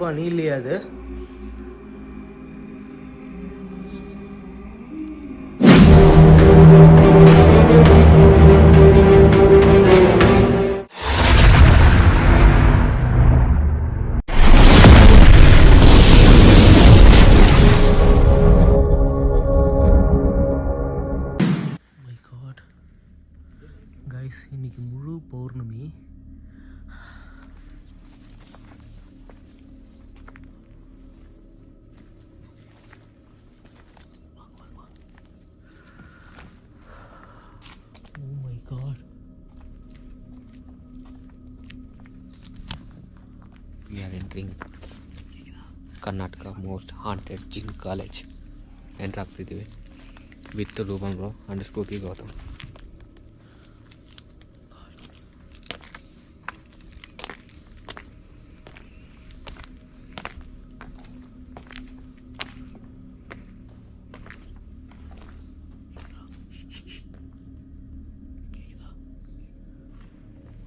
ரூபாய் நீ இல்லையா அது? இன்னைக்கு முழு பௌர்ணமி. Oh my god. We are entering Karnataka most haunted gym college. Enter ಆಗ್ತಿದ್ದೀವಿ with Ruban bro and Spooky Gautam.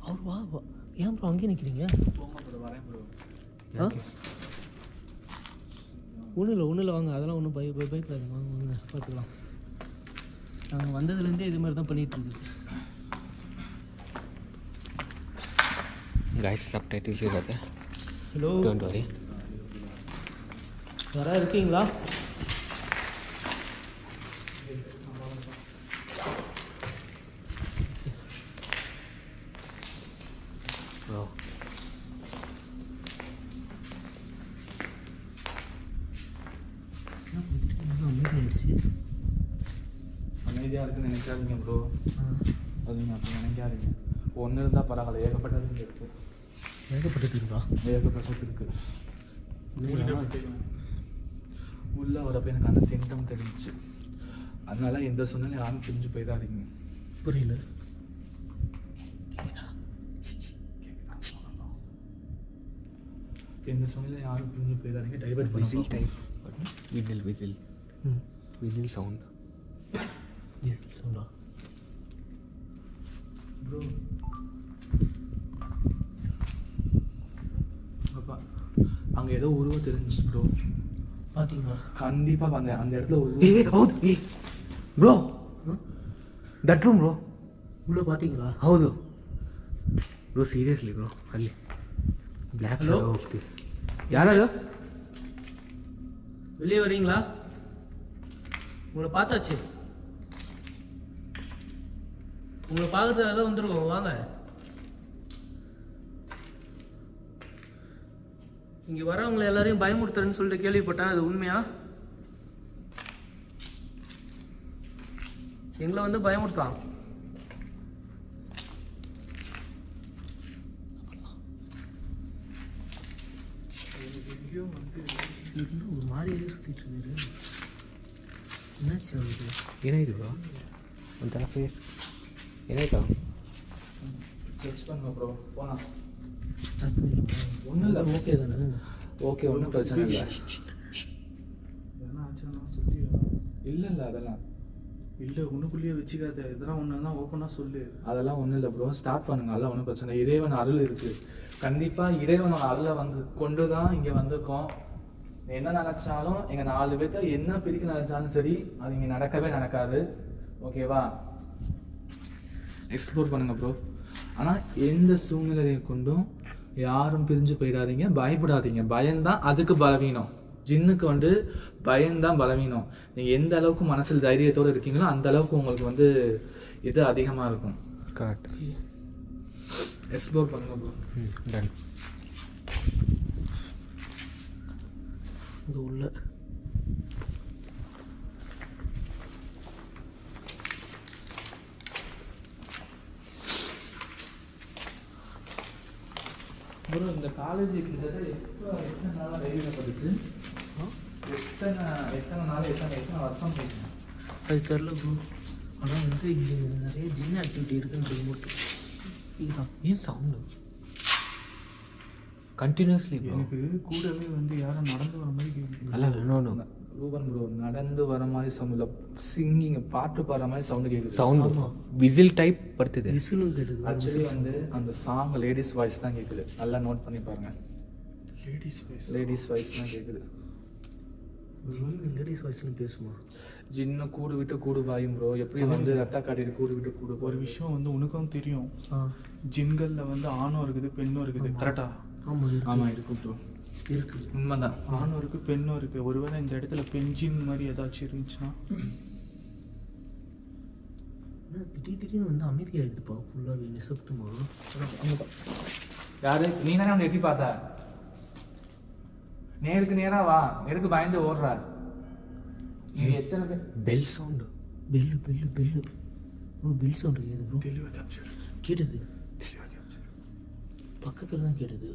அவர் வா ஏன் ப்ரோ அங்கேயே நிற்கிறீங்க? ஒன்றும் இல்லை வாங்க, அதெல்லாம் ஒன்றும் பயப்படாதுங்க, வாங்க வாங்க பார்த்துக்கலாம். நாங்கள் வந்ததுலேருந்தே இது மாதிரி தான் பண்ணிகிட்ருக்கு. Guys, subtitles இருக்கு. Hello, don't worry. யாராவது இருக்கீங்களா? bro அமைதியாக இருக்குன்னு நினைக்காதீங்க ப்ரோ. அது நீங்கள் அப்படி நினைக்காதீங்க. ஒன்று இருந்தால் பரவாயில்ல, ஏகப்பட்டது இங்கே இருக்குது. ஏகப்பட்டது இருக்கா? ஏகப்பட்டது இருக்குது. உள்ளே வரப்போ எனக்கு அந்த சிம்டம் தெரிஞ்சிச்சு. அதனால எந்த சூழ்நிலை யாரும் பிரிஞ்சு போயிடாதீங்க. புரியல. எந்த சூழ்நிலை யாரும் பிரிஞ்சு போயிடாதீங்க. Divert whistle type. whistle whistle sound. சொல்லுவா ப்ரோ. அப்பா அங்கே ஏதோ உருவம் தெரிஞ்சிச்சு ப்ரோ. பார்த்தீங்களா? கண்டிப்பாக அந்த இடத்துல உருவம். Bro that room bro. உள்ளே பார்த்தீங்களா? ಹೌದು ಬ್ರೋ, ಸೀರಿಯಸ್ಲಿ ಬ್ರೋ, ಅಲ್ಲಿ ಬ್ಲ್ಯಾಕ್ Hello? ಹೋಗ್ತೀವಿ. ಯಾರದು? வெளியே வரீங்களா? உங்களை பார்த்தாச்சு. உங்களை பார்க்குறதுக்காக தான் வந்துருக்கோம், வாங்க. இங்கே வரவங்களை எல்லாரையும் பயமுறுத்துறேன்னு சொல்லிட்டு கேள்விப்பட்டேன், அது உண்மையா? எங்களை வந்து பயமுறுத்தான். ஒரு மாதிரி சுற்றிட்டு இருக்குது. என்னாச்சு அவருக்கு? ಏನಾಯ್ತು ಬ್ರೋ? ಒಂಥರ ಫೇಸ್ ಏನಾಯ್ತಾ? ಸರ್ಚ್ பண்ணுங்க ப்ரோ. போகலாம். ஸ்டார்ட் பண்ணிடலாம். ஒன்றும் இல்லை. ஓகே தானே? ஓகே, ஒன்றும் பிரச்சனை இல்லை. இல்லை அதெல்லாம் இல்லை ஒன்றுக்குள்ளேயே வச்சுக்காத. இதெல்லாம் ஒன்று தான் ஓப்பனாக சொல்லு. அதெல்லாம் ஒன்றும் இல்லை ப்ரோ. ஸ்டார்ட் பண்ணுங்க. அதெல்லாம் ஒன்றும் பிரச்சனை இல்லை. இறைவன் அருள் இருக்குது. கண்டிப்பாக இறைவனோட அருளை வந்து கொண்டு தான் இங்கே வந்திருக்கோம். என்ன நினச்சாலும் எங்கள் 4 பேர்த்த என்ன பிரிக்க நினச்சாலும் சரி, அது இங்கே நடக்கவே நடக்காது. ஓகேவா? எக்ஸ்ப்ளோர் பண்ணுங்க ப்ரோ. ஆனால் எந்த சூழ்நிலையை கொண்டும் யாரும் பிரிஞ்சு போயிடாதீங்க, பயப்படாதீங்க. பயம்தான் அதுக்கு பலவீனம். ஜின்னுக்கு வந்து பயம்தான் பலவீனம். நீங்கள் எந்த அளவுக்கு மனசில் தைரியத்தோடு இருக்கீங்களோ அந்த அளவுக்கு உங்களுக்கு வந்து இது அதிகமாக இருக்கும். ಕರೆಕ್ಟ್. எக்ஸ்ப்ளோர் பண்ணுங்க ப்ரோ. டன். இது உள்ள ப்ரோ, இந்த காலேஜ் கிட்டத்தட்ட எத்தனை நாளாக வெளியில் படிச்சு எத்தனை நாள் எத்தனை வருஷம் போயிடுச்சு? அது தெரில ப்ரோ. ஆனால் வந்து இங்கே நிறைய ஜின் ஆக்டிவிட்டி இருக்குன்றது மட்டும் இதுதான். ಏನು ಸೌಂಡು ಕಂಟಿನ್ಯೂಸ್ಲಿ ಬ್ರೋ? எனக்கு கூடவே வந்து யாரும் நடந்து வர மாதிரி கேட்குது. ಅಲ್ಲ ನೋಡು ரூபன் ப்ரோ, நடந்து வர மாதிரி சவுண்ட் இல்லை, சிங்கிங் பாட்டு பாடுற மாதிரி சவுண்டு கேட்குது. ಸೌಂಡ್ ವಿಸಿಲ್ ಟೈಪ್ ಬರ್ತಿದೆ. விசிலும் கேட்டுது. ஆக்சுவலி வந்து அந்த சாங் லேடிஸ் வாய்ஸ் தான் கேட்குது. நல்லா நோட் பண்ணி பாருங்க. Ladies voice. லேடிஸ் வாய்ஸ்லாம் கேட்குது. லேடிஸ் வாய்ஸ்னு பேசுமா? ஜின்னு கூடு விட்டு கூடு பாயும் ப்ரோ. எப்படி வந்து ரத்தா காட்டிட்டு கூடு விட்டு கூடு ஒரு விஷயம் வந்து உனக்கும் தெரியும், ஆ ஜின்கள்ல வந்து ஆணும் இருக்குது பெண்ணும் இருக்குது. கரெக்டா? ஆமாம் ஆமாம் இருக்கும் ப்ரோ. இருக்கு. உண்மைதான். ஆணும் இருக்கு பெண்ணும் இருக்கு. ஒருவேளை இந்த இடத்துல பெண் ஜின் மாதிரி ஏதாச்சும் இருந்துச்சுன்னா திடீர்னு வந்து அமைதியாகிடுதுப்பா. ஃபுல்லாகவே நிசப்தமாக. யாரு நீ தானே அவனை எட்டி பார்த்தா? நேருக்கு நேரா வா. நேருக்கு பயந்து ஓடுறா. நீங்க எத்தனை பேர்? Bell sound. Bell bell bell bro. Bell sound கேட்குது ப்ரோ. தெளிவாக கேப்சர் கேட்டது தெளிவாக கேப்சர். பக்கத்தில் தான் கேட்டது.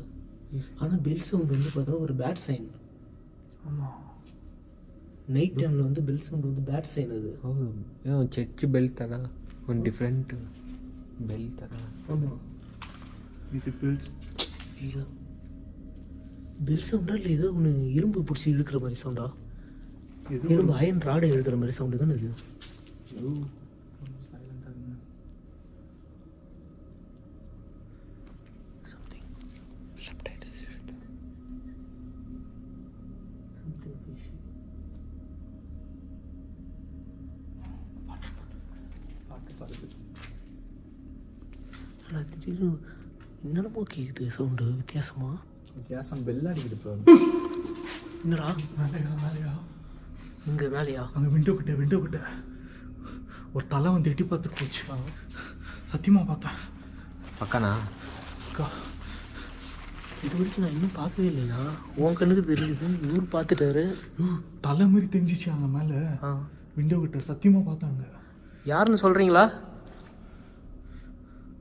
ஆனால் பெல் சவுண்ட் வந்து பார்த்தோன்னா ஒரு பேட் சைன். ஆமாம், நைட் டைமில் வந்து பெல் சவுண்ட் வந்து பேட் சைன் அது. ಚರ್ಚ್ ಬೆಲ್ ಥರ ಒಂದು ಡಿಫ್ರೆಂಟ್ ಬೆಲ್ ಥರ. ஆமாம். இது பில்ஸ். ஐயோ, பெல் சவுண்டா இல்லை ஏதோ ஒன்று இரும்பு பிடிச்சி இழுக்கிற மாதிரி சவுண்டா? இரும்பு அயன் ராடை இழுக்கிற மாதிரி சவுண்டு தானே இது? ஆனால் திடீர்னு என்னென்னமோ கேட்குது சவுண்டு வித்தியாசமா. வித்தியாசம் பெல் அடிக்குது ப்ரோ. என்னடா மேலையா மேலையா? இங்கே வேலையா? அங்கே விண்டோ கிட்ட ஒரு தலை வந்து எட்டி பார்த்துட்டு போச்சு. சத்தியமாக பார்த்தேன். ಪಕ್ಕನಾ? அக்கா, இது வரைக்கும் நான் இன்னும் பார்க்கவே இல்லையா? உன் கண்ணுக்கு தெரியுது, இவர் பார்த்துட்டாரு. தலை மாதிரி தெரிஞ்சிச்சு அங்கே மேலே விண்டோ கிட்ட. சத்தியமாக பார்த்தாங்க. யாருன்னு சொல்கிறீங்களா?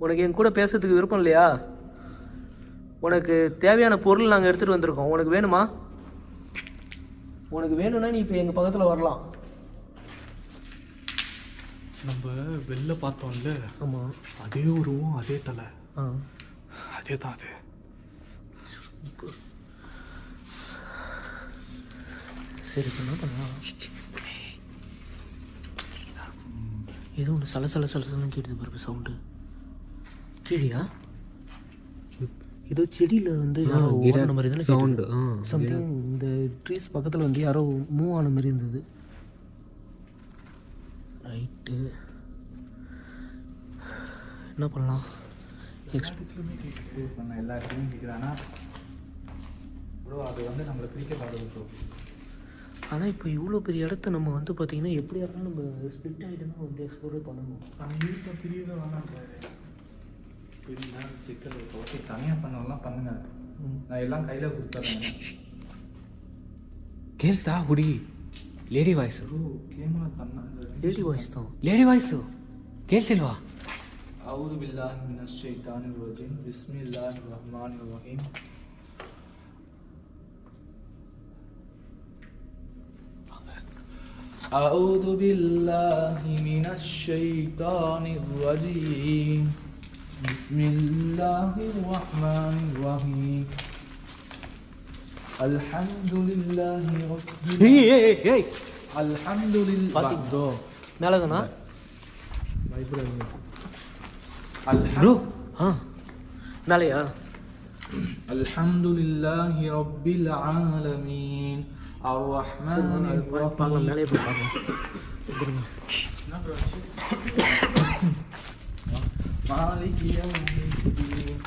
உனக்கு என் கூட பேசுறதுக்கு விருப்பம் இல்லையா? உனக்கு தேவையான பொருள் நாங்கள் எடுத்துகிட்டு வந்திருக்கோம். உனக்கு வேணுமா? உனக்கு வேணும்னா நீ இப்போ எங்கள் பக்கத்தில் வரலாம். நம்ம வெளில பார்த்தோம்ல, ஆமாம். அதே உருவம் அதே தலை. ஆ, அதே தான் அது. சரி, இப்போ என்ன பண்ணலாம்? ஏதோ ஒன்று சலசலன்னு கேட்டுது பாருங்க சவுண்டு. கீழியா? ஏதோ செடியில் வந்து யாரோ ஓடுன மாதிரி தானே சவுண்டு. சம்திங். இந்த ட்ரீஸ் பக்கத்தில் வந்து யாரோ மூவ் ஆன மாதிரி இருந்தது. ரைட்டு, என்ன பண்ணலாம்? பண்ண எல்லா இடத்துலையும் கேட்குறானா ப்ரோ? அது வந்து நம்மளை பிரிக்க பாடுது ப்ரோ. ஆனால் இப்போ இவ்வளோ பெரிய இடத்த நம்ம வந்து பார்த்திங்கன்னா எப்படியா இருந்தாலும் நம்ம ஸ்பிளிட் ஆகிட்டு தான் வந்து எக்ஸ்ப்ளோரே பண்ணணும். ஆனால் இருக்க பிரியவே வேணான்றாரு. பிரியா சிக்கல் இருக்கு. ஓகே, தனியாக பண்ணலாம் பண்ணுங்க. நான் எல்லாம் கையில் கொடுத்துறேன். ಕೇಳಿಸ್ತಾ ಹುಡುಗಿ? Lady voice. ப்ரோ கேமரா பண்ணாங்க. லேடி வாய்ஸ் தான். ಲೇಡಿ ವಾಯ್ಸು ಕೇಳಿಸಿಲ್ವಾ? أعوذ بالله من الشيطان الرجيم. بسم الله الرحمن الرحيم. أعوذ بالله من الشيطان الرجيم. بسم الله الرحمن الرحيم. الحمد لله رب العالمين. الحمد لله. ப்ரோ மேலே தானா? ப்ரோ ஆ, மேலையா? الحمد لله رب العالمين الرحمن பார்க்கலாம், الرحيم மேலே போய் பார்க்கலாம். என்ன ப்ரோ ஆச்சு? مالك يوم الدين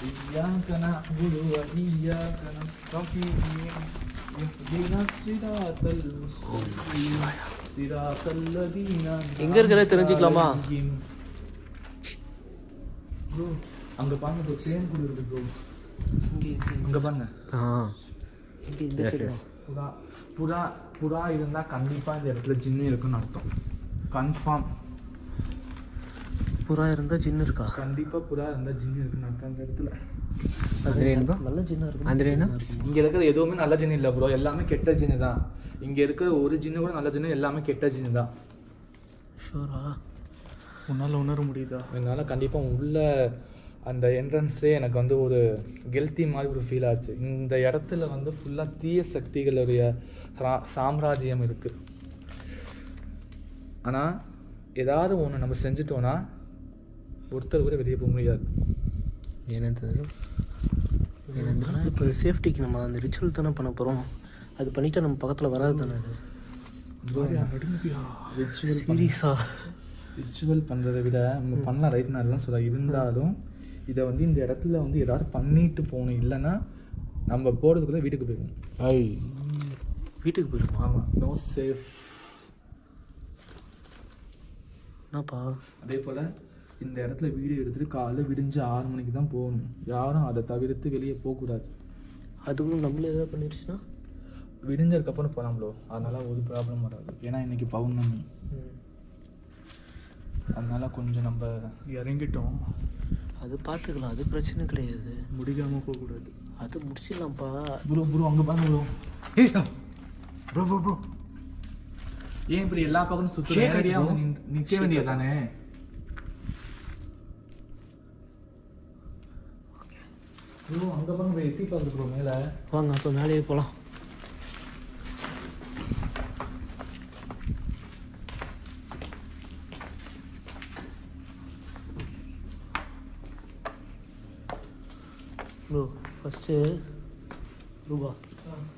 إياك نعبد وإياك نستعين اهدنا الصراط المستقيم صراط الذين எங்க இருக்கிறத தெரிஞ்சுக்கலாமா? ப்ரோ அங்க பாருங்க ப்ரோ, தேன் கூட இருக்கு ப்ரோ. இங்கே அங்க பாருங்க. இங்கே இந்த Yes, side yes. தான். புறா புறா புறா இருந்தா கண்டிப்பா இந்த இடத்துல ஜின்னு இருக்குன்னு அர்த்தம். கன்ஃபார்ம். புறா இருந்தால் ஜின்னு இருக்கா? கண்டிப்பா புறா இருந்தா ஜின்னு இருக்குன்னு அர்த்தம் அந்த இடத்துல. ಅಂದ್ರೆ ಏನು bro? நல்ல ஜின்னா இருக்கு. ಅಂದ್ರೆ ಏನು? இங்க இருக்கிற எதுவுமே நல்ல ஜின்னு இல்ல ப்ரோ, எல்லாமே கெட்ட ஜின்னு தான். இங்க இருக்கிற ஒரு ஜின்னு கூட நல்ல ஜின்னு, எல்லாமே கெட்ட ஜின்னு தான். ஷூரா? உன்னால் உணர முடியுதா? என்னால் கண்டிப்பாக உள்ள அந்த என்ட்ரன்ஸே எனக்கு வந்து ஒரு கெல்த்தி மாதிரி ஒரு ஃபீல் ஆச்சு. இந்த இடத்துல வந்து ஃபுல்லாக தீய சக்திகளுடைய சாம்ராஜ்யம் இருக்குது. ஆனால் ஏதாவது ஒன்று நம்ம செஞ்சிட்டோன்னா ஒருத்தர் கூட வெளியே போக முடியாது. ಏನಂತಂದ್ರು? ஆனால் இப்போ சேஃப்டிக்கு நம்ம அந்த ரிச்சுவல் தானே பண்ண போகிறோம். அது பண்ணிட்டா நம்ம பக்கத்தில் வராது தானே அது. ரிச்சுவல் சீரியஸா ரிச்சுவல் பண்ணுறதை விட நம்ம பண்ணலாம் ரைட் நான் சொல்ல. இருந்தாலும் இதை வந்து இந்த இடத்துல வந்து ஏதாவது பண்ணிட்டு போகணும். இல்லைன்னா நம்ம போகிறதுக்குள்ளே வீட்டுக்கு போயிடும். வீட்டுக்கு போயிடுமா? ஆமாம், நோ சேஃப். என்னப்பா அதே போல் இந்த இடத்துல வீடியோ எடுத்துகிட்டு காலைல விடிஞ்சு 6 மணிக்கு தான் போகணும். யாரும் அதை தவிர்த்து வெளியே போகக்கூடாது. அதுவும் நம்மளே ஏதாவது பண்ணிடுச்சுன்னா விடிஞ்சதுக்கப்புறம் போகலாம் ப்ரோ. அதனால் ஒரு ப்ராப்ளம் வராது. ஏன்னா இன்றைக்கி பௌர்ணமி. அதனால் கொஞ்சம் நம்ம இறங்கிட்டோம், அது பார்த்துக்கலாம், அது பிரச்சனை கிடையாது. முடிக்காமல் போகக்கூடாது. அது முடிச்சிடலாம்ப்பா. ப்ரோ அங்கே பாருங்க ப்ரோ. ஏய் ப்ரோ ஏன் இப்படி எல்லா பக்கமும் சுற்றுறா? நிற்க வேண்டியது தானே. ப்ரோ அங்கே பாருங்க, எத்தி பார்த்து ப்ரோ மேலே. வாங்க அப்போ மேலேயே போகலாம். ப்ரோ ஃபஸ்ட்டு ரூபா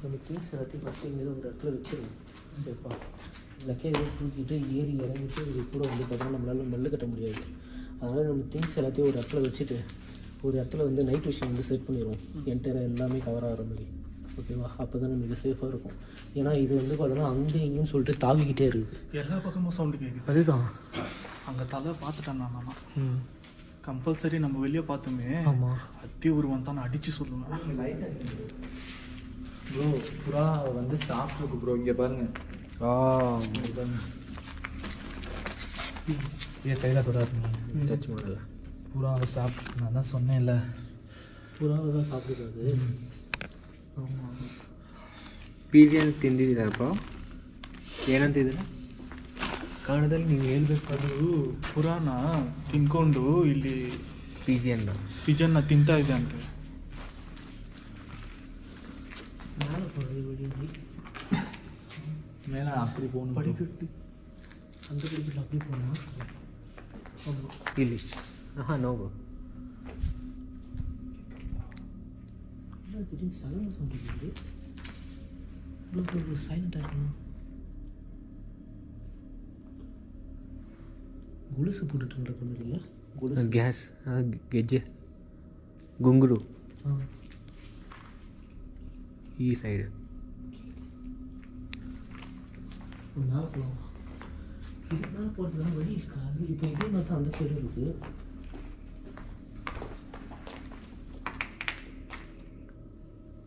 நம்ம திங்ஸ் எல்லாத்தையும் ஃபஸ்ட்டு இங்கே ஒரு இடத்துல வச்சிருங்க. சரிப்பா, லக்கேஜை தூக்கிட்டு ஏறி இறங்கிட்டு இது கூட வந்து பார்த்தோம்னா நம்மளால் மெல்ல கட்ட முடியாது. அதனால் நம்ம திங்ஸ் எல்லாத்தையும் ஒரு இடத்துல வச்சுட்டு ஒரு இடத்துல வந்து நைட் விஷன் வந்து செட் பண்ணிடுவோம். என்கிட்ட எல்லாமே கவர் ஆகிற மாதிரி. ஓகேவா? அப்போ தான் நமக்கு சேஃபாக இருக்கும். ஏன்னா இது வந்து பார்த்தோன்னா அங்கே இங்கேன்னு சொல்லிட்டு தாவிக்கிட்டே இருக்குது. எல்லா பக்கமும் சவுண்டு கேட்குது. அதுதான் அங்கே தலை பார்த்துட்டேன் நான். கம்பல்சரி நம்ம வெளியே பார்த்தோமே. ஆமாம், அத்தி உருவம் தான் நான் அடித்து சொல்லுவேன். ப்ரோ புறா வந்து சாப்பிட்ருக்கு ப்ரோ. இங்கே பாருங்க. ஏன் கையில் தொடாது டச் பண்ணல. புறாவை சாப்பிட்டு நான் தான் சொன்னேன்ல, புறாவை தான் சாப்பிடுறது. ஆமாம், ಪಿಜಿಯನ್ನು ತಿಂದಿದ್ದೀರಪ್ಪ? ಏನಂತಿದ್ದೀರ? ಕಾರಣದಲ್ಲಿ ನೀವು ಹೇಳ್ಬೇಕು. ಅದು ಪುರಾಣ ತಿನ್ಕೊಂಡು ಇಲ್ಲಿ ಪಿಜಿಯನ್ನು ಪಿಜನ್ನ ತಿಂತಾ ಇದೆ ಅಂತೆ. மேலே போகிறது மேலே அப்படி போகணும். படிக்கட்டு அந்த படிக்கட்டில் அப்படி போகணும். ಇಲ್ಲಿ நோ ப்ரோ. திடீர்னு சலங்க சொல்லிட்டு சைலண்டாக இருக்கணும். கொலுசு போட்டுட்டு நடக்க முடியல. கொலுசு ಗ್ಯಾಸ್ ಗೆಜ್ಜೆ ಗುಂಗುರು ಈ ಸೈಡ್ மேலே போகலாம். இதுக்கு மேலே போகிறதுலாம் வழி இருக்காது. இப்போ இதே மாதிரி தான் அந்த சைடு இருக்குது.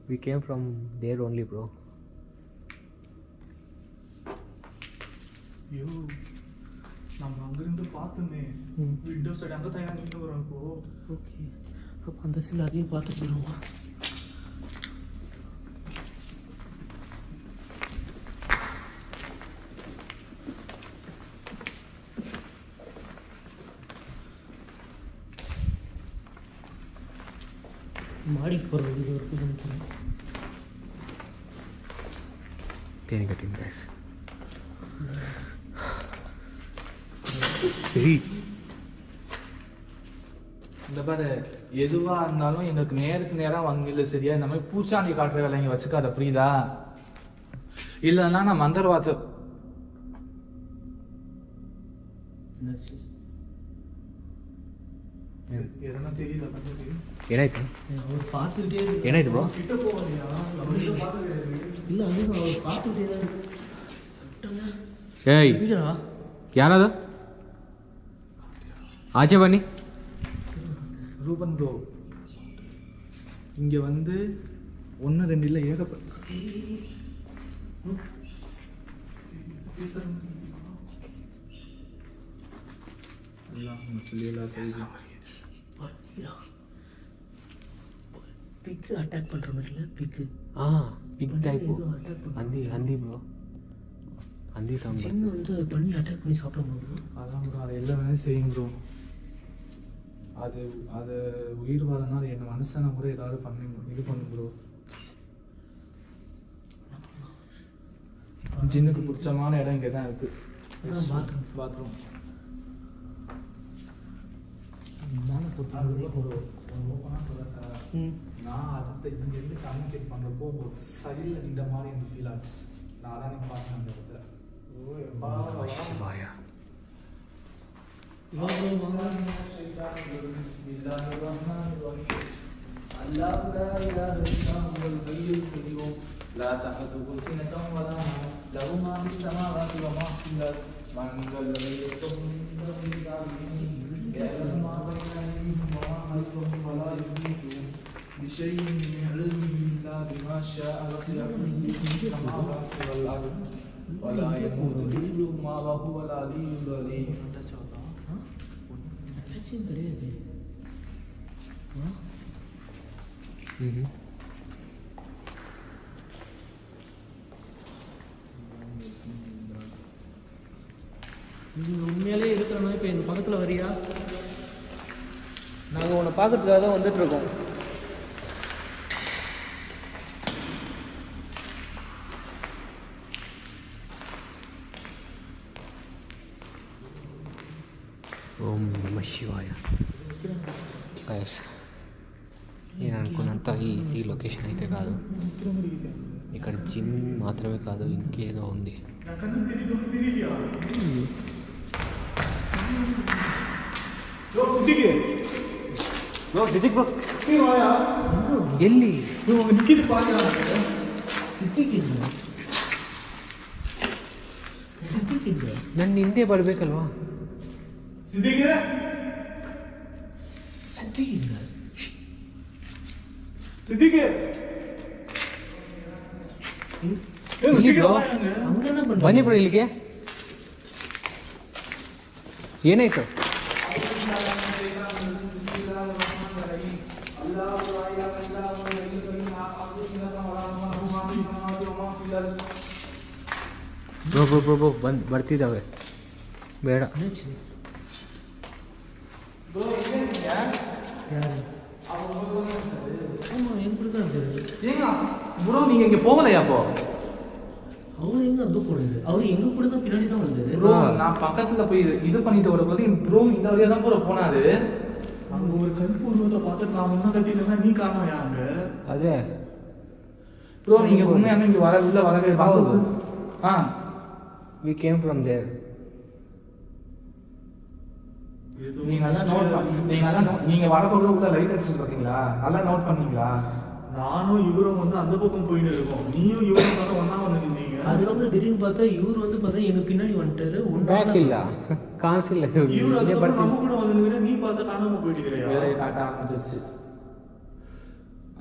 we came from there only bro. ஐயோ, நம்ம அங்கிருந்து பார்த்தோமே விண்டோ சைடு அங்கே தான் நின்று வரோம். இப்போ ஓகே, அப்போ அந்த சைடு அதையும் பார்த்து போயிடுவோம். மாடிக்கு போகிற வழி இருக்குது. Theni cutting guys. இந்த பாரு, எதுவாக இருந்தாலும் எங்களுக்கு நேருக்கு நேராக வந்து இல்லை சரியா? இந்த மாதிரி பூச்சாண்டி காட்டுற வேலைங்க வச்சுக்காத, புரியுதா? இல்லைன்னா நான் மந்திரவாத எதனா தெரியல. ಏನಾಯ್ತು? அவர் பார்த்துக்கிட்டே இருக்கு. ಏನಾಯ್ತು ಬ್ರೋ? இல்லை அதுவும் அவர் பார்த்துக்கிட்டே தான் இருக்கு. ಏಯ್ ಯಾರದು? ಆಚೆ ಬನ್ನಿ. ரூபன் ப்ரோ இங்கே வந்து 1 2 இல்லை ஏகப்பட்ட பிக்கு அட்டாக் பண்ணுற மாதிரி இல்லை. பிக்கு பிக் டைப் ಹಂದಿ ಹಂದಿ ಬ್ರೋ. ಹಂದಿ ಸಾಂಬಾರ್ சின்ன வந்து பண்ணி அட்டாக் பண்ணி சாப்பிட முடியும். அதான் ப்ரோ, அது எல்லா வேலையும் செய்யும் ப்ரோ. அது அது உயிர் வாழனா அது என் மனுஷனை கூட ஏதாவது பண்ணி இது பண்ணும் ப்ரோ. ஜின்னுக்கு பிடிச்சமான இடம் இங்கே தான் இருக்குது. அதான் பாத்ரூம். பாத்ரூம் மேலே போட்டு நான் அதுக்கு இங்கேருந்து கம்யூனிகேட் பண்ணுறப்போ ஒரு சைடில் நின்ற மாதிரி எனக்கு ஃபீல் ஆச்சு. நான் தான் எனக்கு பார்த்தேன் அந்த இடத்துல. வாயா لا تأخذه سنة ولا نوم له ما في السماوات وما في الأرض من ذا الذي يشفع عنده إلا بإذنه يعلم ما بين أيديهم وما خلفهم ولا يحيطون بشيء من علمه إلا بما شاء وسع كرسيه السماوات والأرض ولا يئوده حفظهما وهو العلي العظيم. கிடையாது. நீங்கள் உண்மையிலே இருக்கிறனா இப்போ எங்கள் பக்கத்தில் வரியா? நாங்கள் உன்னை பார்க்கறதுக்காக தான் வந்துட்டுருக்கோம். ఓం నమ శివాయ. గైస్ నేను అనుకున్నంత ఈజీ లొకేషన్ అయితే కాదు. ఇక్కడ జిమ్ మాత్రమే కాదు, ఇంకేదో ఉంది. ಎಲ್ಲಿ ನನ್ನ ಹಿಂದೆ ಬರ್ಬೇಕಲ್ವಾ? ಬನ್ನಿ ಬ್ರೋ ಇಲ್ಲಿಗೆ. ಏನಾಯ್ತು? ಬ್ರೋ ಬರ್ತಿದ್ದಾವೆ, ಬೇಡ. ப்ரோ நீங்கள் இங்கே போகலையா? அப்போ அவர் எங்கே அங்கே போனது? அவர் எங்கே கூட தான் பின்னாடி தான் வந்தது. ப்ரோ நான் பக்கத்தில் போய் இது பண்ணிட்டு வரக்குள்ள ப்ரோ இந்த வழியாக தான் ப்ரோ போனாரு. அங்கே ஒரு கருப்பு பார்த்துட்டு நான் ஒன்றா கட்டிட்டு நீ காணோம் அங்கே. அதே ப்ரோ நீங்கள் உண்மையாக இங்கே வர உள்ள வரவே பார்க்குது. we came from there. நீங்க நல்லா நோட் பண்ணி நீங்க வரக்குள்ள உள்ள லைட் அடிச்சு பார்த்தீங்களா? நல்லா நோட் பண்ணீங்களா? நானும் இவரும் வந்து அந்த பக்கம் போயிட்டு இருக்கோம், நீயும் இவரும் தானே ஒன்றா வந்து நின்றீங்க. அதுக்கப்புறம் திடீர்னு பார்த்தா இவர் வந்து பார்த்தா எங்கள் பின்னாடி வந்துட்டாரு. பேக் இல்ல காசு இல்லை. இவர் அதுக்கப்புறம் நம்ம கூட வந்து நிற்கிற, நீ பார்த்தா காணாம போயிட்டு வேலையை காட்ட ஆரம்பிச்சிருச்சு.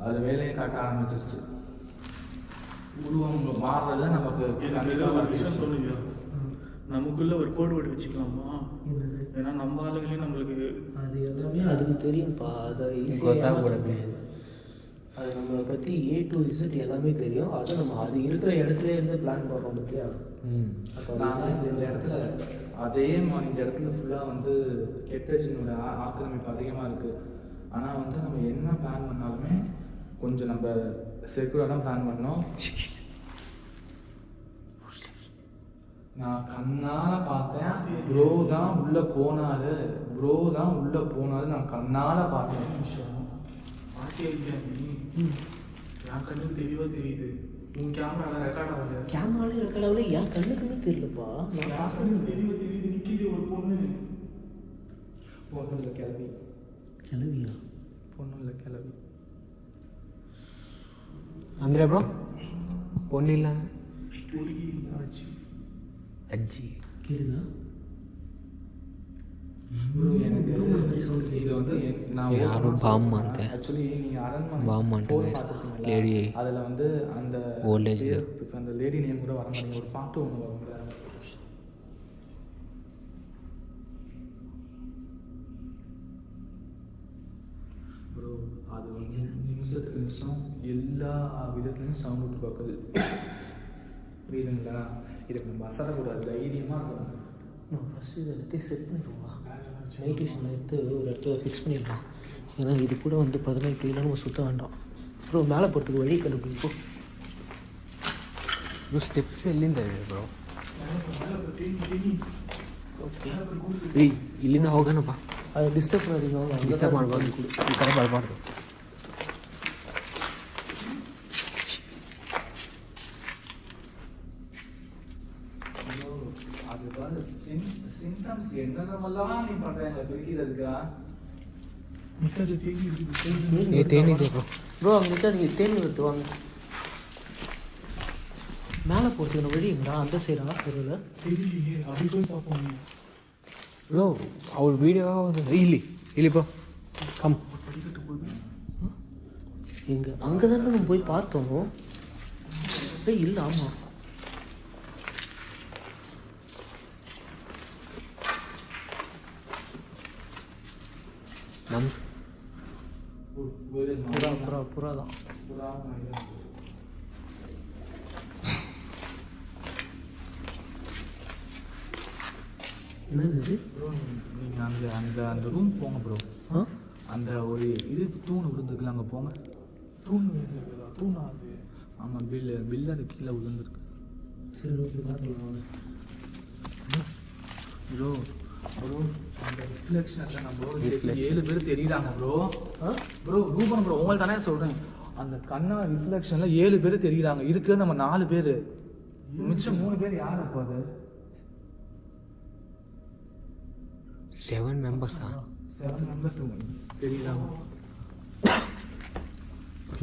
அது வேலையை காட்ட ஆரம்பிச்சிருச்சு. உருவம் மாறுறத நமக்கு ஒரு விஷயம் சொல்லுங்க. நமக்குள்ள ஒரு கோடு வேர்டு வச்சுக்கலாமா? ஏன்னா நம்ம ஆளுங்களே நம்மளுக்கு அது எல்லாமே அதுக்கு தெரியும்ப்பா. அதை ஈஸியாக அது நம்மளை பற்றி A to Z எல்லாமே தெரியும். அதை நம்ம அது இருக்கிற இடத்துல இருந்து பிளான் பண்ணுறோம் பற்றியா. அப்போ நான் இந்த இடத்துல அதே மாதிரி இந்த இடத்துல ஃபுல்லாக வந்து கெட்டஜினோட ஆக்கிரமிப்பு அதிகமாக இருக்குது. ஆனால் வந்து நம்ம என்ன பிளான் பண்ணாலுமே கொஞ்சம் நம்ம செக்யூராக தான் பிளான் பண்ணோம். நான் கண்ணால் பார்த்தேன். ப்ரோ தான் உள்ளே போனாரு, நான் கண்ணால் பார்த்தேன். என் கண்ணுக்கு தெளிவாக தெரியுது. உன் கேமரா ரெக்கார்ட் ஆகுது. கேமராலே ரெக்கார்ட் ஆகல, என் கண்ணுக்குமே தெரியலப்பா. என் கண்ணுக்கு தெளிவாக தெரியுது. நிற்கிது ஒரு பொண்ணு. பொண்ணு இல்லை கிளவி. கிளவியா? பொண்ணு இல்லை கிளவி. ಅಂದ್ರೆ ಬ್ರೋ பொண்ணிಲ್ಲ ಹುಡುಗಿ ಇಲ್ಲ, ಅಜ್ಜಿ. ಅಜ್ಜಿ கேளுங்க. இது வந்து நான் யாரும் பாம் ಅಂತ ஆக்சுவலி நீங்க அரண்மனை பாம் ಅಂತ லேடி அதுல வந்து அந்த ஓல்ட் ஏஜ் இப்போ அந்த லேடி நேம் கூட வர மாட்டேங்குது. ஒரு பாட்டு ஒன்று வரும். ப்ரோ அது வந்து நிமிஷத்துக்கு நிமிஷம் எல்லா விதத்துலையும் சவுண்ட் விட்டு பார்க்குது. புரியுதுங்களா? இதுக்கு நம்ம அசரக்கூடாது, தைரியமாக இருக்கணும். நான் ஃபஸ்ட்டு இதை எல்லாத்தையும் செட் பண்ணிடுவோம். நைட் டியூஷனில் எடுத்து ஒரு இடத்துல ஃபிக்ஸ் பண்ணிடலாம். ஏன்னா இது கூட வந்து 18 கிலோ நம்ம சுற்ற வேண்டாம். அப்புறம் மேலே போகிறதுக்கு வழி கண்டுபிடிப்போம். ಸ್ಟೆಪ್ಸ್ ಎಲ್ಲಿಂದ ಇದೆ ಬ್ರೋ? ಓಕೆ ಇಲ್ಲಿಂದ ಹೋಗೋಣಪ್ಪ. ಅದು ಡಿಸ್ಟರ್ಬ್ ಮಾಡಿದ್ವಿ ಡಿಸ್ಟರ್ಬ್ ಮಾಡ್ಬಾರ್ದು, ಈ ಕಡೆ ಬರಬಾರ್ದು. அது சிம்டம்ஸ் என்னென்னமெல்லாம் நீ பண்ணுறாங்க பிரிக்கிறதுக்கா? நிற்காது தேங்கி இருக்குது. ஏ தேனிது ப்ரோ. ப்ரோ அங்கே நிற்காதீங்க, தேனி வருது வாங்க. மேலே போகிறதுக்கு வழி எங்கடா? அந்த சைடா தெரியல. தெரியலையே, அப்படி போய் பார்ப்போம். ப்ரோ அவர் வீடியோ ಇಲ್ಲಿ ಇಲ್ಲಿ ப்ரோ கம். எங்கே? அங்கே தானே நம்ம போய் பார்த்தோம். இல்லை ஆமாம். நம் புறா தான். என்னது? ப்ரோ நீங்கள் அங்கே அந்த ரூம் போங்க ப்ரோ. அந்த ஒரு இது தூண் விழுந்துருக்குல்ல, அங்கே போங்க. தூண் இருக்குதா? தூணா அது? ஆமாம், பில்லு அது கீழே விழுந்துருக்கு. சரி ஓகே பார்த்துக்கலாம். ப்ரோ ப்ரோ அந்த ரிஃப்ளெக்ஷனில் நம்ம 7 பேர் தெரியுறாங்க ப்ரோ. ப்ரோ ரூபன் ப்ரோ உங்களுக்கு தானே சொல்கிறேன், அந்த கண்ணா ரிஃப்ளெக்ஷனில் 7 பேர் தெரியுறாங்க. இருக்கு நம்ம 4 பேர், மிச்சம் 3 பேர் யார் அப்போ? அது 7 மெம்பர்ஸா? 7 மெம்பர்ஸ் தெரியுறாங்க.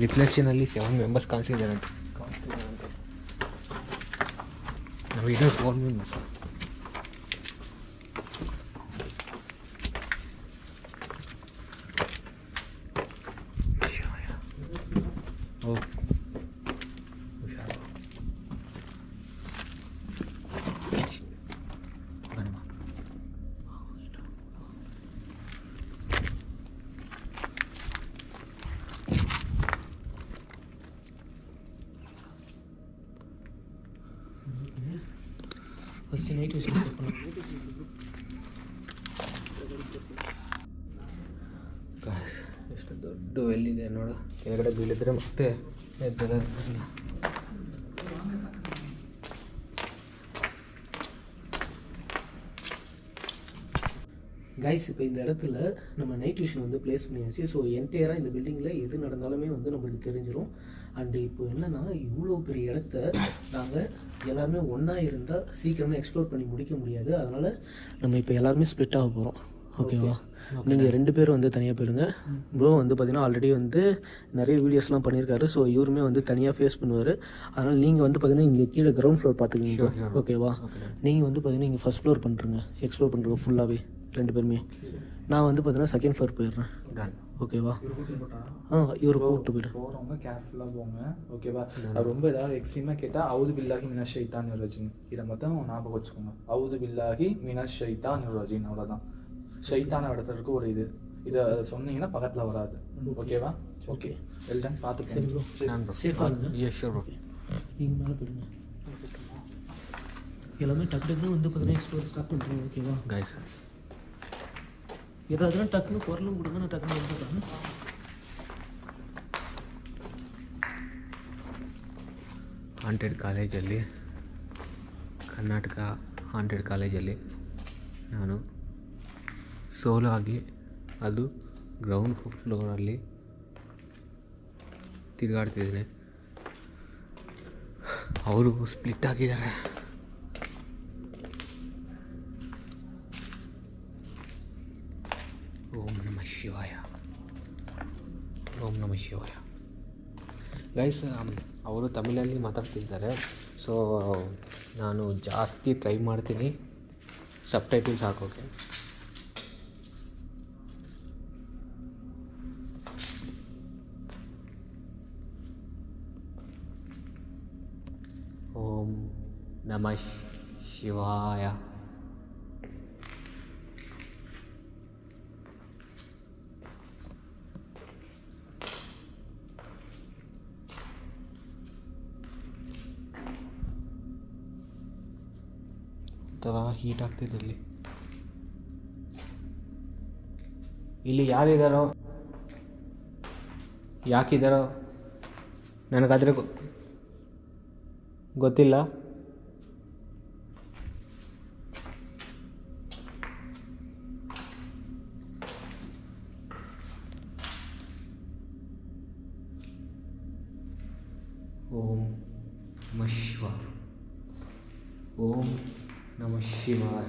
ರಿಫ್ಲೆಕ್ಷನಲ್ಲಿ 7 ಮೆಂಬರ್ಸ್ ಕಾಣಿಸಿದ್ದಾರೆ ಅಂತ. ನಾವು ಇರೋ 4 ಮೆಂಬರ್ಸ್. ಓ ಹುಷಾರು. ஃபஸ்ட்டு நைட் விஷயம் செக் பண்ணலாம். ಎಷ್ಟು ದೊಡ್ಡ ವೆಲ್ಲಿದೆ ನೋಡು. ಕೆಳಗಡೆ ಬೀಳಿದ್ರೆ ಮತ್ತೆ ಎದ್ದೇಳೋದಿಲ್ಲ. கைஸ் இப்போ இந்த இடத்துல நம்ம நைட் விஷன் வந்து ப்ளேஸ் பண்ணியாச்சு. ஸோ என்டையராக இந்த பில்டிங்கில் எது நடந்தாலுமே வந்து நம்மளுக்கு தெரிஞ்சிடும். அண்டு இப்போ என்னென்னா இவ்வளோ பெரிய இடத்த நாங்கள் எல்லாருமே ஒன்றா இருந்தால் சீக்கிரமாக எக்ஸ்ப்ளோர் பண்ணி முடிக்க முடியாது. அதனால் நம்ம இப்போ எல்லாருமே ஸ்ப்ளிட் ஆக போகிறோம். ஓகேவா? நீங்கள் 2 பேரும் வந்து தனியாக போயிடுங்க. ப்ரோ வந்து பார்த்தீங்கன்னா ஆல்ரெடி வந்து நிறைய வீடியோஸ்லாம் பண்ணியிருக்காரு. ஸோ இவருமே வந்து தனியாக ஃபேஸ் பண்ணுவார். அதனால் நீங்கள் வந்து பார்த்தீங்கன்னா இங்கே கீழே கிரவுண்ட் ஃப்ளோர் பார்த்துக்கிங்க. ஓகேவா? நீங்கள் வந்து பார்த்தீங்கன்னா இங்கே ஃபஸ்ட் ஃப்ளோர் பண்ணுறங்க, எக்ஸ்ப்ளோர் பண்ணுறங்க ஃபுல்லாகவே 2 பேருமே. நான் வந்து பார்த்தீங்கன்னா செகண்ட் ஃப்ளோர் போயிடுறேன். ஓகேவா? இவர் கூப்பிட்டு போய்ட்டு போகிறவங்க கேர்ஃபுல்லாக போங்க. ஓகேவா? அது ரொம்ப ஏதாவது எக்ஸ்ட்ரீமாக கேட்டால் அவுது பில்லாகி மினஷ் ஷைத்தான் ரஜின், இதை மட்டும் ஞாபகம் வச்சுக்கோங்க. அவுது பில்லாகி மினஷ் ஷைத்தான் ரஜின், அவ்வளோதான். ஷைத்தான இடத்துல இருக்க ஒரு இது, இதை சொன்னீங்கன்னா பக்கத்தில் வராது. ஓகேவா? Okay well done. பார்த்துக்கேன் ப்ரோ. நீங்கள் மேலே போயிடுங்க. எல்லாமே டக்கு டக்குன்னு வந்து பார்த்தீங்கன்னா எக்ஸ்ப்ளோர் ஸ்டார்ட் பண்ணுறோம். ஓகேவா கைஸ்? ஏதாவதுனா டக்குன்னு குரலும் கொடுங்க, நான் டக்குன்னு வந்துடுறேன். ಹಾಂಟೆಡ್ ಕಾಲೇಜಲ್ಲಿ, ಕರ್ನಾಟಕ ಹಾಂಟೆಡ್ ಕಾಲೇಜಲ್ಲಿ ನಾನು ಸೋಲೋ ಆಗಿ, ಅದು ಗ್ರೌಂಡ್ ಫ್ಲೋರಲ್ಲಿ ತಿರುಗಾಡ್ತಿದ್ದೀನಿ. ಅವರು ಸ್ಪ್ಲಿಟ್ ಆಗಿದ್ದಾರೆ. ಓಂ ನಮಃ ಶಿವಾಯ, ಓಂ ನಮಃ ಶಿವಾಯ. ಗೈಸ್ ಅವರು ತಮಿಳಲ್ಲಿ ಮಾತಾಡ್ತಿದ್ದಾರೆ. ಸೊ ನಾನು ಜಾಸ್ತಿ ಟ್ರೈ ಮಾಡ್ತೀನಿ ಸಬ್ಟೈಟಲ್ಸ್ ಹಾಕೋಕ್ಕೆ. ಓಂ ನಮಃ ಶಿವಾಯ. ಒಂಥರ ಹೀಟ್ ಆಗ್ತಿದೆ ಇಲ್ಲಿ ಯಾರಿದ್ದಾರೋ ಯಾಕಿದ್ದಾರೋ ನನಗಾದರೆ ಗೊತ್ತಿಲ್ಲ. ಓಂ ನಮಃ ಶಿವಾಯ.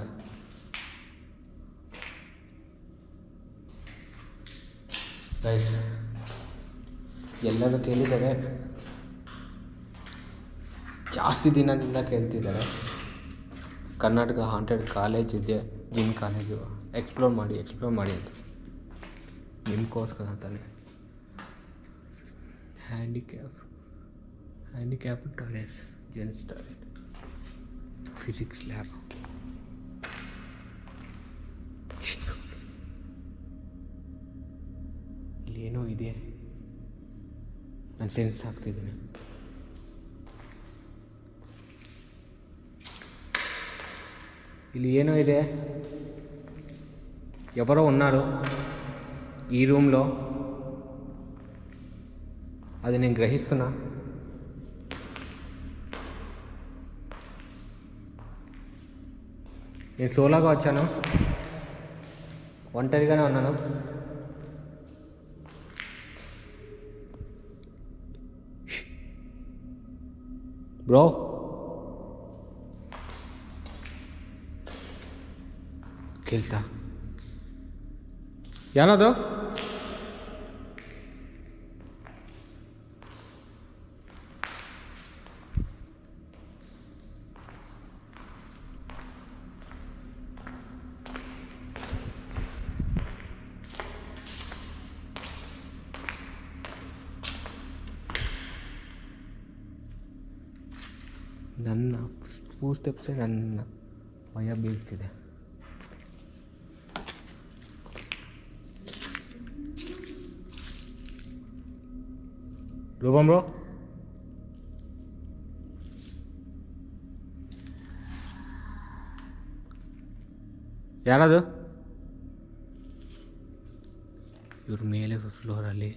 ಗೈಸ್, ಎಲ್ಲರೂ ಕೇಳಿದ್ದಾರೆ, ಜಾಸ್ತಿ ದಿನದಿಂದ ಕೇಳ್ತಿದ್ದಾರೆ. ಕರ್ನಾಟಕ ಹಾಂಟೆಡ್ ಕಾಲೇಜ್ ಇದೆ, ಜಿನ್ ಕಾಲೇಜು, ಎಕ್ಸ್ಪ್ಲೋರ್ ಮಾಡಿ ಅಂತ. ನಿಮಗೋಸ್ಕರ ಅಂತಾನೆ. Handicap toilets, gents toilet, physics lab. ಇಲ್ಲೇನೋ ಇದೆ, ನಾನು ಸೆನ್ಸ್ ಆಗ್ತಿದ್ದೀನಿ. ಇಲ್ಲಿ ಏನೋ ಇದೆ, ఎవరో ఉన్నారు ఈ రూమ్లో, అది నేను గ్రహిస్తున్నా. నేను సోలోగా వచ్చాను, ఒంటరిగానే ఉన్నాను. బ్రో, ಕೇಳ್ತಾ ಏನದು? ನನ್ನ ಫೋರ್ ಸ್ಟೆಪ್ಸೇ ನನ್ನ ಭಯ ಬೀಳ್ತಿದೆ. ರೂಪಂ ಬ್ರೋ, ಯಾರದು? ಇವ್ರ ಮೇಲೆ ಫ್ಲೋರಲ್ಲಿ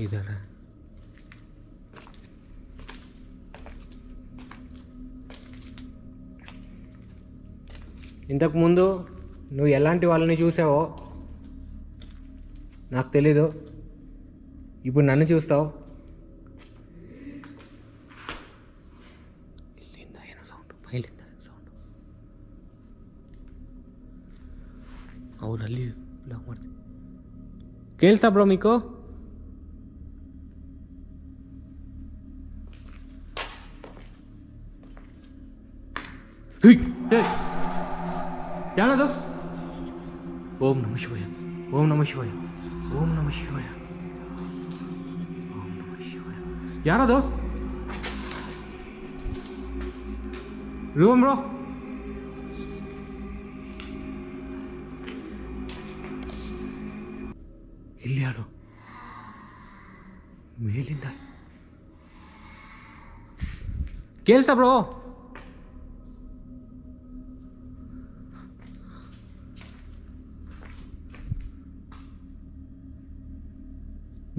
ಇದ್ದಾರೆ. ఇంతకుముందు నువ్వు ఎలాంటి వాళ్ళని చూసావో నాకు తెలీదు, ఇప్పుడు నన్ను చూస్తావు. ಇಲ್ಲಿಂದ ಏನೋ ಸೌಂಡು, ಮೈಲಿಂದ ಸೌಂಡು. ಅವರಲ್ಲಿ ಬ್ಲಾಕ್ ಮಾಡ್ತೀನಿ. ಕೇಳ್ತಾ ಬ್ರೋ మీకు? ಯಾರದು? ಓಂ ನಮಃ ಶಿವಾಯ, ಓಂ ನಮಃ ಶಿವಾಯ, ಓಂ ನಮಃ ಶಿವಾಯ, ಓಂ ನಮಃ ಶಿವಾಯ. ಯಾರದು? ರೂಮ್ ಬ್ರೋ, ಇಲ್ಲಿ ಯಾರು? ಮೇಲಿಂದ ಕೇಳ್ತಾ ಬ್ರೋ?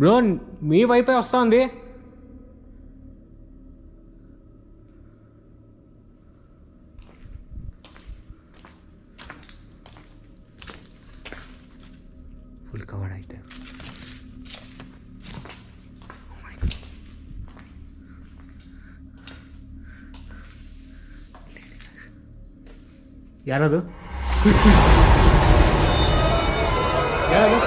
బ్రో మీ వైపే వస్తుంది. ఫుల్ కవర్ అయితే ಯಾರದು? ಯಾರದು?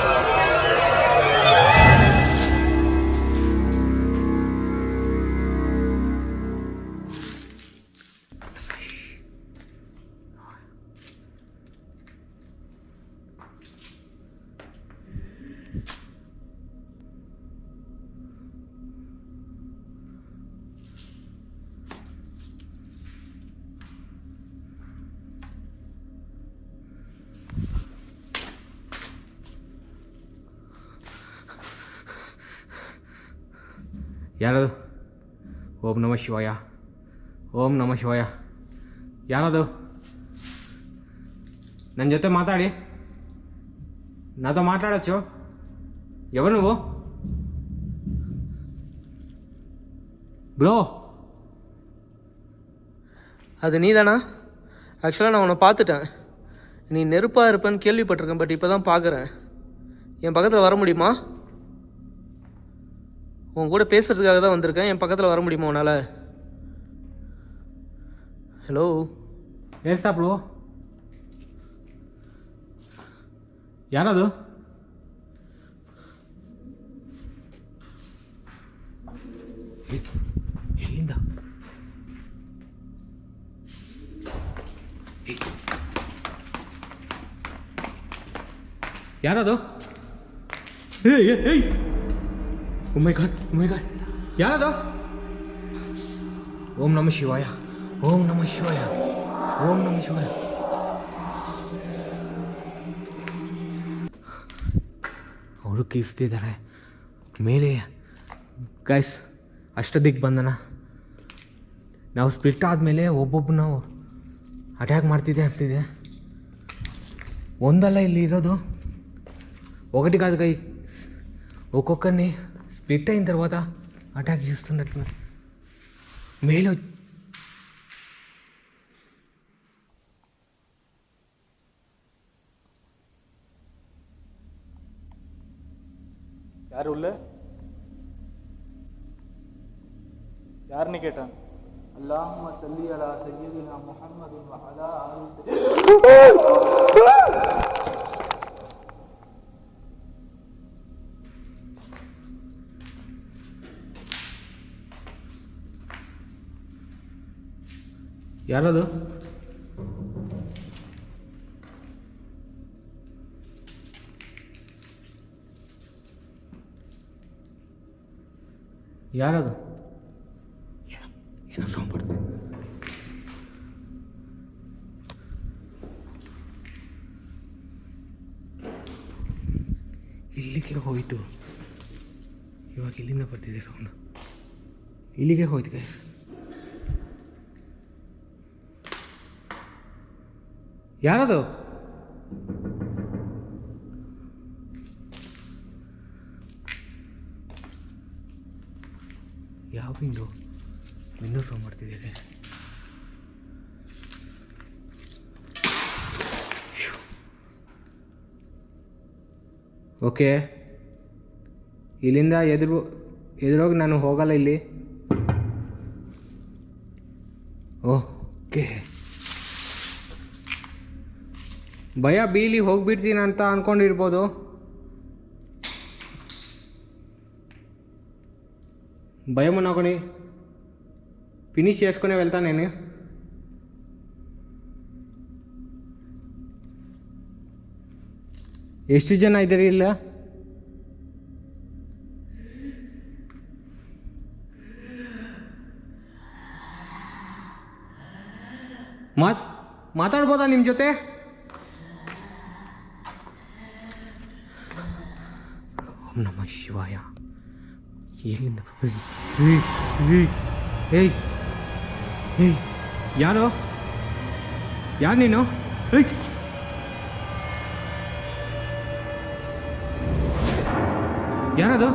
ಯಾರದು? ಓಂ ನಮಃ ಶಿವಾಯ, ಓಂ ನಮಃ ಶಿವಾಯ. ಯಾರದು? ನನ್ನ ಜೊತೆ ಮಾತಾಡಿ, నాతో మాట్లాడచ్చు. ఎవరు నువ్వు? ப்ரோ, அது நீ தானா? ஆக்சுவலாக நான் உன்னை பார்த்துட்டேன். நீ நெருப்பாக இருப்பேன்னு கேள்விப்பட்டிருக்கேன், பட் இப்போ தான் பார்க்குறேன். என் பக்கத்தில் வர முடியுமா? உன் கூட பேசுகிறதுக்காக தான் வந்திருக்கேன். என் பக்கத்தில் வர முடியுமா உன்னால்? ஹலோ ಏಸಾ ಬ್ರೋ ಯಾರದು ಎಲ್ಲಿಂದ ಯಾರದು ಓ ಮೈ ಗಾಡ್ ಯಾರದು ಓಂ ನಮಃ ಶಿವಾಯ ಓಂ ನಮಃ ಶಿವಾಯ ಓಂ ನಮಃ ಶಿವಾಯ ಅವರು ಕೀರ್ತಿದ್ದಾರೆ ಮೇಲೆ ಗೈಸ್ ಅಷ್ಟದಿಕ್ಕೆ ಬಂದನ ನಾವು ಸ್ಪ್ಲಿಟ್ ಆದಮೇಲೆ ಒಬ್ಬೊಬ್ಬ ನಾವು ಅಟ್ಯಾಕ್ ಮಾಡ್ತಿದ್ದೆ ಅನಿಸ್ತಿದೆ ಒಂದಲ್ಲ ಇಲ್ಲಿ ఇరోదు ఒకటి కాదు గై ఒక్కొక్కరిని స్ప్లిట్ అయిన తర్వాత అటాక్ చేస్తున్నట్టు మేలు யார் உள்ள யாருன்னு கேட்டான் اللهم صل على سيدنا محمد وعلى آل ಯಾರದು ಯಾರದು ಏನೋ ಸೌಂಡ್ ಬರ್ತದೆ ಇಲ್ಲಿಗೆ ಹೋಯಿತು ಇವಾಗ ಇಲ್ಲಿಂದ ಬರ್ತಿದೆ ಸೌಂಡ್ ಇಲ್ಲಿಗೆ ಹೋಯ್ತು ಗೈಸ್ ಯಾರದು ಯಾವ ವಿಂಡೋ ಸೌಂಡ್ ಮಾಡ್ತಿದೆ ಓಕೆ ಇಲ್ಲಿಂದ ಎದುರೋಗಿ ನಾನು ಹೋಗಲ್ಲ ಇಲ್ಲಿ ಓಕೆ ಭಯ ಬೀಲಿ ಹೋಗ್ಬಿಡ್ತೀನಿ ಅಂತ ಅಂದ್ಕೊಂಡಿರ್ಬೋದು భయమునకొని ఫినిష్ చేసుకునే వెళ్తాను నేను ಎಷ್ಟು ಜನ ಇದ್ದೀರಿ ಇಲ್ಲ ಮಾತಾಡ್ಬೋದಾ ನಿಮ್ಮ ಜೊತೆ ಓಂ ನಮಃ ಶಿವಾಯ ಎಲ್ಲಿಂದ ಏಯ್ ಯಾರು ನೀನು ಯಾರದು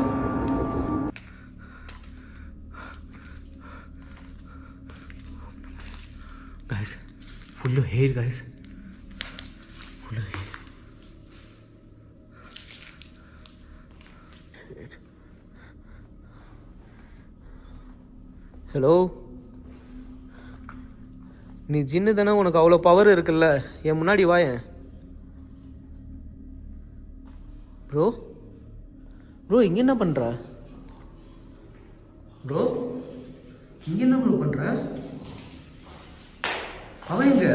guys full hair guys full hair hello நீ ஜின்னு தானே உனக்கு அவ்வளோ பவர் இருக்குல்ல என் முன்னாடி வாயேன் ப்ரோ இங்கே என்ன பண்ணுற ப்ரோ இங்கே என்ன ப்ரோ பண்ணுற அவன் எங்க